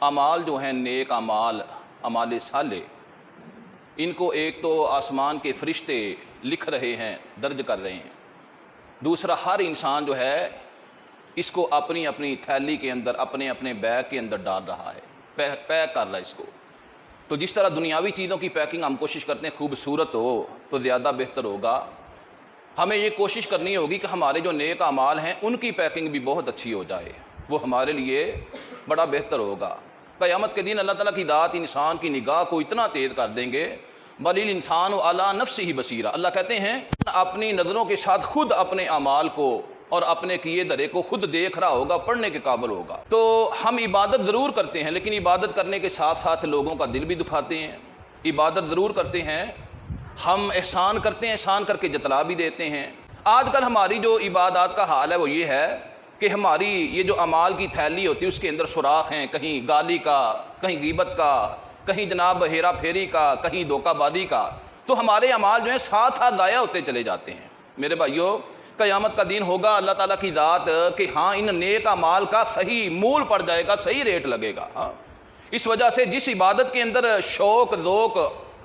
اعمال جو ہیں نیک اعمال، اعمال صالح، ان کو ایک تو آسمان کے فرشتے لکھ رہے ہیں، درج کر رہے ہیں، دوسرا ہر انسان جو ہے اس کو اپنی اپنی تھیلی کے اندر، اپنے اپنے بیگ کے اندر ڈال رہا ہے، پیک کر رہا ہے اس کو۔ تو جس طرح دنیاوی چیزوں کی پیکنگ ہم کوشش کرتے ہیں خوبصورت ہو تو زیادہ بہتر ہوگا، ہمیں یہ کوشش کرنی ہوگی کہ ہمارے جو نیک اعمال ہیں ان کی پیکنگ بھی بہت اچھی ہو جائے، وہ ہمارے لیے بڑا بہتر ہوگا۔ قیامت کے دن اللہ تعالیٰ کی ذات انسان کی نگاہ کو اتنا تیز کر دیں گے، بل الانسان علی نفسہ بصیرہ، اللہ کہتے ہیں اپنی نظروں کے ساتھ خود اپنے اعمال کو اور اپنے کیے دھرے کو خود دیکھ رہا ہوگا، پڑھنے کے قابل ہوگا۔ تو ہم عبادت ضرور کرتے ہیں، لیکن عبادت کرنے کے ساتھ ساتھ لوگوں کا دل بھی دکھاتے ہیں۔ عبادت ضرور کرتے ہیں، ہم احسان کرتے ہیں، احسان کر کے جتلا بھی دیتے ہیں۔ آج کل ہماری جو عبادات کا حال ہے وہ یہ ہے کہ ہماری یہ جو اعمال کی تھیلی ہوتی ہے اس کے اندر سوراخ ہیں، کہیں گالی کا، کہیں غیبت کا، کہیں جناب ہیرا پھیری کا، کہیں دھوکہ بازی کا، تو ہمارے اعمال جو ہیں ساتھ ساتھ ضائع ہوتے چلے جاتے ہیں۔ میرے بھائیو، قیامت کا دن ہوگا، اللہ تعالیٰ کی ذات کہ ہاں ان نیک اعمال کا صحیح مول پڑ جائے گا، صحیح ریٹ لگے گا۔ ہاں اس وجہ سے جس عبادت کے اندر شوق، ذوق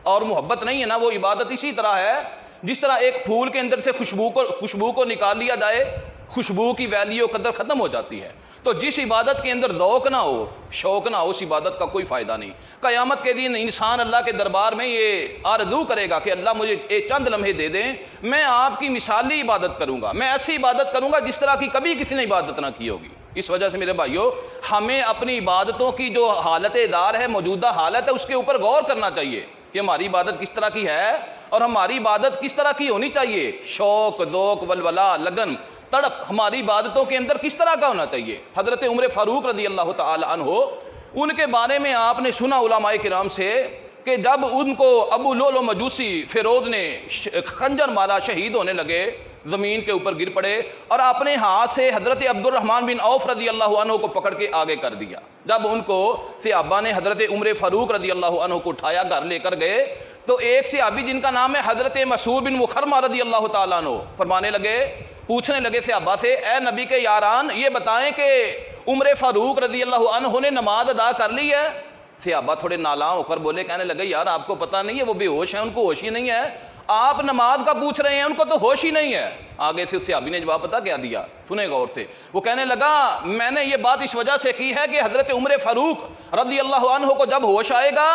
اور محبت نہیں ہے نا، وہ عبادت اسی طرح ہے جس طرح ایک پھول کے اندر سے خوشبو کو نکال لیا جائے، خوشبو کی ویلیو قدر ختم ہو جاتی ہے۔ تو جس عبادت کے اندر ذوق نہ ہو، شوق نہ ہو، اس عبادت کا کوئی فائدہ نہیں۔ قیامت کے دن انسان اللہ کے دربار میں یہ آرزو کرے گا کہ اللہ مجھے ایک چند لمحے دے دیں، میں آپ کی مثالی عبادت کروں گا، میں ایسی عبادت کروں گا جس طرح کی کبھی کسی نے عبادت نہ کی ہوگی۔ اس وجہ سے میرے بھائیو، ہمیں اپنی عبادتوں کی جو حالت دار ہے، موجودہ حالت ہے، اس کے اوپر غور کرنا چاہیے کہ ہماری عبادت کس طرح کی ہے اور ہماری عبادت کس طرح کی ہونی چاہیے۔ شوق، ذوق، ولولہ، لگن، تڑپ ہماری عبادتوں کے اندر کس طرح کا ہونا چاہیے۔ حضرت عمر فاروق رضی اللہ تعالی عنہ، ان کے بارے میں آپ نے سنا علماء کرام سے کہ جب ان کو ابو لؤلؤ مجوسی فیروز نے خنجر مارا، شہید ہونے لگے، زمین کے اوپر گر پڑے اور اپنے ہاتھ سے حضرت عبد الرحمن بن عوف رضی اللہ عنہ کو پکڑ کے آگے کر دیا۔ جب ان کو صحابہ نے حضرت عمر فاروق رضی اللہ عنہ کو اٹھایا، گھر لے کر گئے، تو ایک صحابی جن کا نام ہے حضرت مسعود بن مخرمہ رضی اللہ تعالیٰ عنہ فرمانے لگے، پوچھنے لگے صحابہ سے، اے نبی کے یاران، یہ بتائیں کہ عمر فاروق رضی اللہ عنہ نے نماز ادا کر لی ہے؟ صحابہ تھوڑے نالاں ہو کر بولے، کہنے لگے یار آپ کو پتہ نہیں ہے، وہ بے ہوش ہیں، ان کو ہوش ہی نہیں ہے، آپ نماز کا پوچھ رہے ہیں، ان کو تو ہوش ہی نہیں ہے۔ آگے سے اس صحابی نے جواب پتہ کیا دیا، سنیں غور سے، وہ کہنے لگا میں نے یہ بات اس وجہ سے کی ہے کہ حضرت عمر فاروق رضی اللہ عنہ کو جب ہوش آئے گا،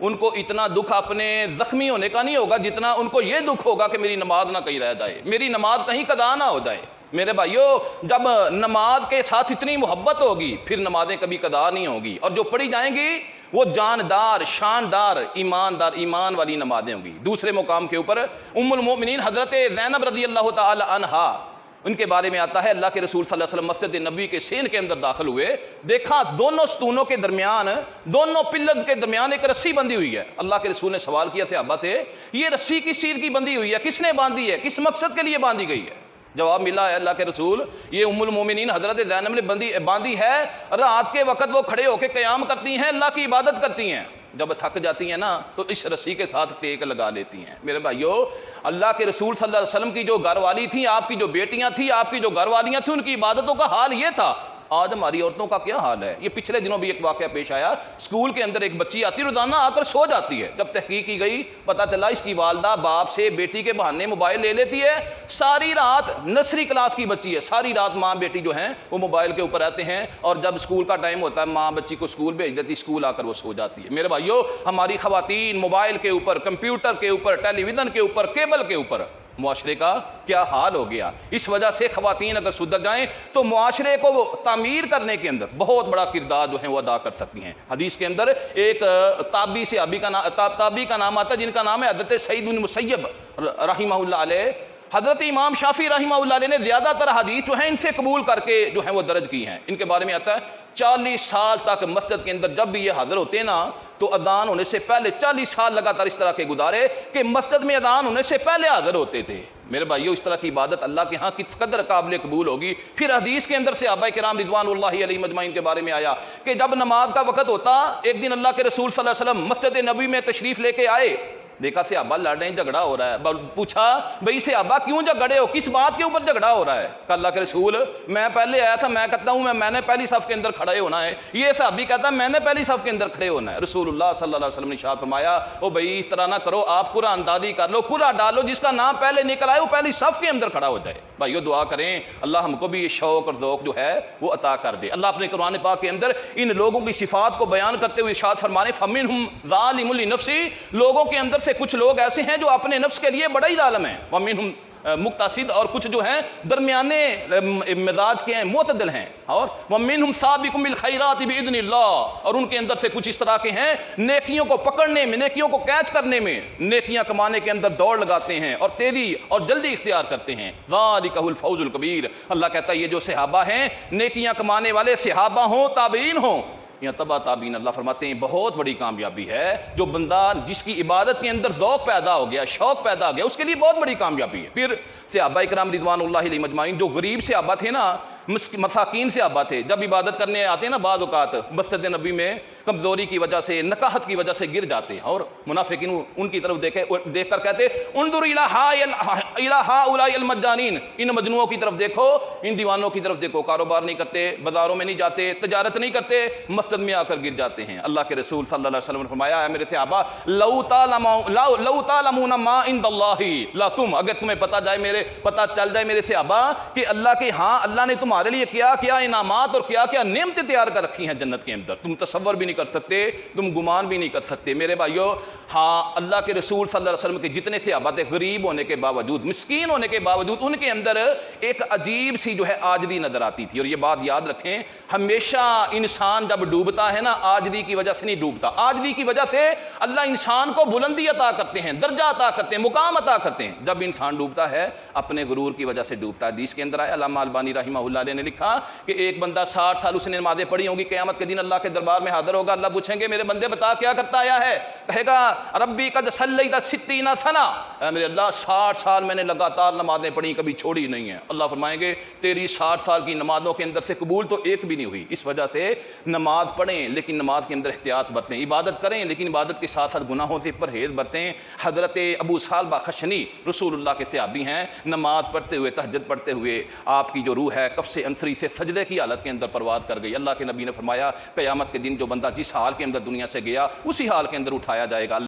ان کو اتنا دکھ اپنے زخمی ہونے کا نہیں ہوگا جتنا ان کو یہ دکھ ہوگا کہ میری نماز نہ کہیں رہ جائے، میری نماز کہیں قضا نہ ہو جائے۔ میرے بھائیو، جب نماز کے ساتھ اتنی محبت ہوگی پھر نمازیں کبھی قضا نہیں ہوگی، اور جو پڑھی جائیں گی وہ جاندار، شاندار، ایماندار، ایمان والی نمازیں ہوں گی۔ دوسرے مقام کے اوپر ام المؤمنین حضرت زینب رضی اللہ تعالی عنہا، ان کے بارے میں آتا ہے اللہ کے رسول صلی اللہ علیہ وسلم مسجد نبوی کے سین کے اندر داخل ہوئے، دیکھا دونوں ستونوں کے درمیان، دونوں پلرز کے درمیان ایک رسی بندھی ہوئی ہے۔ اللہ کے رسول نے سوال کیا صحابہ سے، یہ رسی کس چیز کی بندھی ہوئی ہے، کس نے باندھی ہے، کس مقصد کے لیے باندھی گئی ہے؟ جواب ملا ہے اللہ کے رسول، یہ ام المومنین حضرت زینب نے باندھی ہے، رات کے وقت وہ کھڑے ہو کے قیام کرتی ہیں، اللہ کی عبادت کرتی ہیں، جب تھک جاتی ہیں نا تو اس رسی کے ساتھ ٹیک لگا لیتی ہیں۔ میرے بھائیو، اللہ کے رسول صلی اللہ علیہ وسلم کی جو گھر والی تھیں، آپ کی جو بیٹیاں تھیں، آپ کی جو گھر والیاں تھیں، ان کی عبادتوں کا حال یہ تھا۔ آج ہماری عورتوں کا کیا حال ہے؟ یہ پچھلے دنوں بھی ایک واقعہ پیش آیا، اسکول کے اندر ایک بچی آتی، روزانہ آ کر سو جاتی ہے، جب تحقیق کی گئی پتہ چلا اس کی والدہ باپ سے بیٹی کے بہانے موبائل لے لیتی ہے، ساری رات، نرسری کلاس کی بچی ہے، ساری رات ماں بیٹی جو ہیں وہ موبائل کے اوپر رہتے ہیں، اور جب اسکول کا ٹائم ہوتا ہے ماں بچی کو اسکول بھیج دیتی، اسکول آ کر وہ سو جاتی ہے۔ میرے بھائیو، ہماری خواتین موبائل کے اوپر، کمپیوٹر کے اوپر، ٹیلی ویژن کے اوپر، کیبل کے اوپر، معاشرے کا کیا حال ہو گیا۔ اس وجہ سے خواتین اگر سدھر جائیں تو معاشرے کو وہ تعمیر کرنے کے اندر بہت بڑا کردار جو ہے وہ ادا کر سکتی ہیں۔ حدیث کے اندر ایک تابعی کا نام آتا ہے جن کا نام ہے حضرت سعید بن مسیب رحمہ اللہ علیہ۔ حضرت امام شافعی رحمہ اللہ علیہ نے زیادہ تر حدیث جو ہیں ان سے قبول کر کے جو ہیں وہ درج کی ہیں۔ ان کے بارے میں آتا ہے 40 سال تک مسجد کے اندر جب بھی یہ حاضر ہوتے نا تو اذان ہونے سے پہلے 40 سال لگاتار اس طرح کے گزارے کہ مسجد میں اذان ہونے سے پہلے حاضر ہوتے تھے۔ میرے بھائیو، اس طرح کی عبادت اللہ کے ہاں کس قدر قابل قبول ہوگی۔ پھر حدیث کے اندر سے صحابہ کرام رضوان اللہ علیہم اجمعین کے بارے میں آیا کہ جب نماز کا وقت ہوتا، ایک دن اللہ کے رسول صلی اللہ علیہ وسلم مسجد نبوی میں تشریف لے کے آئے دیکھا صحابہ لڑ رہے ہیں، جھگڑا ہو رہا ہے، پوچھا بھائی صحابہ کیوں جھگڑے ہو، کس بات کے اوپر جھگڑا ہو رہا ہے؟ کہ اللہ کے رسول میں پہلے آیا تھا، میں کہتا ہوں میں نے پہلی صف کے اندر کھڑے ہونا ہے، یہ صحابی کہتا ہے میں نے پہلی صف کے اندر کھڑے ہونا ہے۔ رسول اللہ صلی اللہ علیہ وسلم نے ارشاد فرمایا او بھائی اس طرح نہ کرو، آپ قرآن اندازی کر لو، قرآن ڈالو، جس کا نام پہلے نکل آئے وہ پہلی صف کے اندر کھڑا ہو جائے۔ بھائیو دعا کریں اللہ ہم کو بھی یہ شوق اور ذوق جو ہے وہ عطا کر دے۔ اللہ اپنے قرآن پاک کے اندر ان لوگوں کی صفات کو بیان کرتے ہوئے ارشاد فرمانے فَمِنْهُمْ ظَالِمٌ لِنَفْسِهِ، لوگوں کے اندر سے کچھ لوگ ایسے ہیں جو اپنے نفس کے لیے بڑا ہی ظالم ہیں، وَمِنْهُمْ مقتصد، اور کچھ جو ہیں درمیانے مزاج کے ہیں، معتدل ہیں، اور وَمِنْهُمْ سَابِقٌ بِالْخَيْرَاتِ بِإِذْنِ اللَّهِ، اور ان کے اندر سے کچھ اس طرح کے ہیں نیکیوں کو پکڑنے میں، نیکیوں کو کیچ کرنے میں، نیکیاں کمانے کے اندر دوڑ لگاتے ہیں اور تیزی اور جلدی اختیار کرتے ہیں۔ ذَلِكَ هُوَ الْفَوْزُ الْكَبِيرُ، اللہ کہتا ہے یہ جو صحابہ ہیں، نیکیاں کمانے والے صحابہ ہوں، تابعین ہوں یا تبع تابعین، اللہ فرماتے ہیں بہت بڑی کامیابی ہے جو بندہ جس کی عبادت کے اندر ذوق پیدا ہو گیا، شوق پیدا ہو گیا، اس کے لیے بہت بڑی کامیابی ہے۔ پھر صحابہ کرام رضوان اللہ علیہ مجمعین جو غریب صحابہ تھے نا، مساکین صحابہ تھے، جب عبادت کرنے آتے ہیں نا بعض اوقات مسجد نبی میں کمزوری کی وجہ سے، نکاحت کی وجہ سے گر جاتے ہیں، اور منافقین ان کی طرف دیکھ کر کہتے انظر الی ہؤلاء المجانین، ان مجنوؤں کی طرف دیکھو، ان دیوانوں کی طرف دیکھو، کاروبار نہیں کرتے، بازاروں میں نہیں جاتے، تجارت نہیں کرتے، مسجد میں آ کر گر جاتے ہیں۔ اللہ کے رسول صلی اللہ علیہ وسلم نے فرمایا اے میرے صحابہ لو تعلمون ما عند اللہ، لا تم اگر تمہیں پتہ چل جائے میرے صحابہ کہ اللہ کے ہاں اللہ نے تمہارے لیے کیا کیا انعامات اور کیا کیا نعمتیں تیار کر رکھی ہیں جنت کے اندر، تم تصور بھی نہیں کر سکتے، تم گمان بھی نہیں کر سکتے۔ میرے بھائیو ہاں اللہ کے رسول صلی اللہ علیہ وسلم کے جتنے صحابہ تھے، غریب ہونے کے باوجود، مسکین ہونے کے باوجود، ان کے اندر ایک عجیب سی جو ہے عاجزی نظر آتی تھی۔ اور یہ بات یاد رکھیں، ہمیشہ انسان جب ڈوبتا ہے نا عاجزی کی وجہ سے نہیں ڈوبتا، عاجزی کی وجہ سے اللہ انسان کو بلندی عطا کرتے ہیں، درجہ عطا کرتے ہیں، مقام عطا کرتے ہیں۔ جب انسان ڈوبتا ہے اپنے غرور کی وجہ سے ڈوبتا ہے۔ حدیث کے اندر آیا، علامہ البانی رحمہ اللہ علیہ نے لکھا کہ ایک بندہ 60 سال اس نے نمازیں پڑھی ہوں گی، قیامت کے دن اللہ کے دربار میں حاضر ہوگا، اللہ پوچھیں گے میرے بندے بتا کیا کرتا آیا ہے؟ کہے گا ربی قد صلیت 60 سنہ، اے میرے اللہ 60 سال میں نے لگاتار نمازیں پڑھی، کبھی چھوڑی نہیں ہیں۔ اللہ فرمائیں گے تیری 60 سال کی نمازوں کے اندر سے قبول تو ایک بھی نہیں ہوئی۔ اس وجہ سے نماز پڑھیں لیکن نماز کے اندر احتیاط برتیں، عبادت کریں لیکن عبادت کے ساتھ ساتھ گناہوں سے پرہیز برتیں۔ حضرت ابو ثعلبہ خشنی رسول اللہ کے صحابی ہیں، نماز پڑھتے ہوئے، تہجد پڑھتے ہوئے آپ کی جو روح ہے کف انصری سے سجدے کی حالت کے اندر پرواز کر گئی۔ اللہ کے نبی نے فرمایا قیامت کے دن جو بندہ جس حال کے اندر دنیا سے گیا اسی حال کے اندر اٹھایا جائے گا۔